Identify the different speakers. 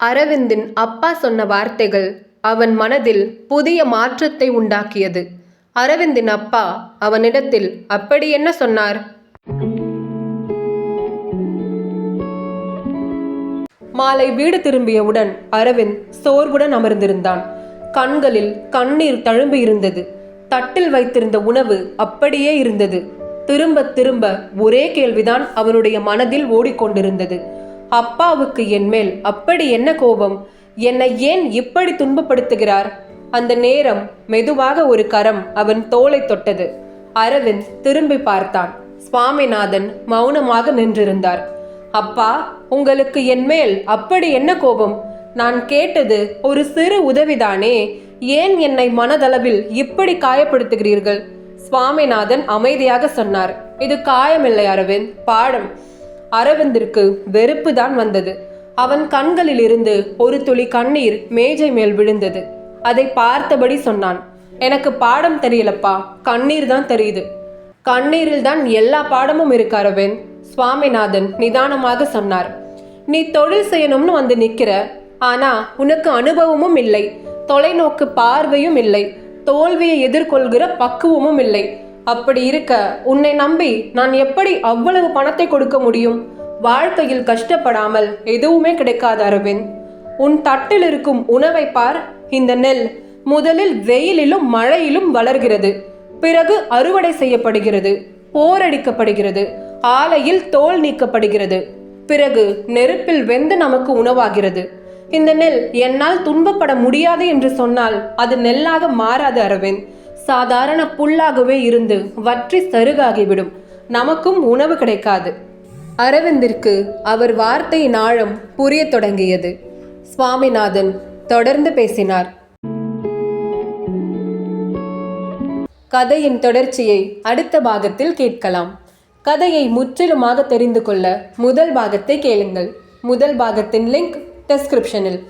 Speaker 1: அரவிந்தின் அப்பா சொன்ன வார்த்தைகள் அவன் மனதில் புதிய மாற்றத்தை உண்டாக்கியது. அரவிந்தின் அப்பா அவனிடத்தில் அப்படி என்ன சொன்னார்? மாலை வீடு திரும்பியவுடன் அரவிந்த் சோர்வுடன் அமர்ந்திருந்தான். கண்களில் கண்ணீர் தழும்பி இருந்தது. தட்டில் வைத்திருந்த உணவு அப்படியே இருந்தது. திரும்ப திரும்ப ஒரே கேள்விதான் அவனுடைய மனதில் ஓடிக்கொண்டிருந்தது. அப்பாவுக்கு என் மேல் அப்படி என்ன கோபம்? என்னை ஏன் இப்படி துன்பப்படுத்துகிறார்? அந்த நேரம் மெதுவாக ஒரு கரம் அவன் தோளை தொட்டது. அரவிந்த் திரும்பி பார்த்தான். சுவாமிநாதன் மௌனமாக நின்றிருந்தார். அப்பா, உங்களுக்கு என் மேல் அப்படி என்ன கோபம்? நான் கேட்டது ஒரு சிறு உதவிதானே. ஏன் என்னை மனதளவில் இப்படி காயப்படுத்துகிறீர்கள்? சுவாமிநாதன் அமைதியாக சொன்னார். இது காயமில்லை அரவிந்த், பாடம். அரவிந்திற்கு வெறுப்பு தான் வந்தது. அவன் கண்களில் இருந்து ஒரு துளி கண்ணீர் மேஜை மேல் விழுந்தது. அதை பார்த்தபடி சொன்னான், எனக்கு பாடம் தெரியலப்பா, கண்ணீர் தான் தெரியுது. கண்ணீரில் தான் எல்லா பாடமும் இருக்கு அரவிந்த், சுவாமிநாதன் நிதானமாக சொன்னார். நீ தொழில் செய்யணும்னு வந்து நிக்கிற, ஆனா உனக்கு அனுபவமும் இல்லை, தொலைநோக்கு பார்வையும் இல்லை, தோல்வியை எதிர்கொள்கிற பக்குவமும் இல்லை. அப்படி இருக்க உன்னை நம்பி நான் எப்படி அவ்வளவு பணத்தை கொடுக்க முடியும்? வாழ்க்கையில் கஷ்டப்படாமல் எதுவுமே கிடைக்காது அரவிந்த். உன் தட்டில் இருக்கும் உணவை பார். இந்த நெல் முதலில் வெயிலிலும் மழையிலும் வளர்கிறது, பிறகு அறுவடை செய்யப்படுகிறது, போரடிக்கப்படுகிறது, ஆலையில் தோல் நீக்கப்படுகிறது, பிறகு நெருப்பில் வெந்து நமக்கு உணவாகிறது. இந்த நெல் என்னால் துன்பப்பட முடியாது என்று சொன்னால் அது நெல்லாக மாறாது அரவிந்த். சாதாரண புல்லாகவே இருந்து வற்றி சருகாகிவிடும். நமக்கும் உணவு கிடைக்காது. அரவிந்திற்கு அவர் வார்த்தையின் ஆழம் புரிய தொடங்கியது. சுவாமிநாதன் தொடர்ந்து பேசினார். கதையின் தொடர்ச்சியை அடுத்த பாகத்தில் கேட்கலாம். கதையை முற்றிலுமாக தெரிந்து கொள்ள முதல் பாகத்தை கேளுங்கள். முதல் பாகத்தின் லிங்க் டிஸ்கிரிப்ஷனில்.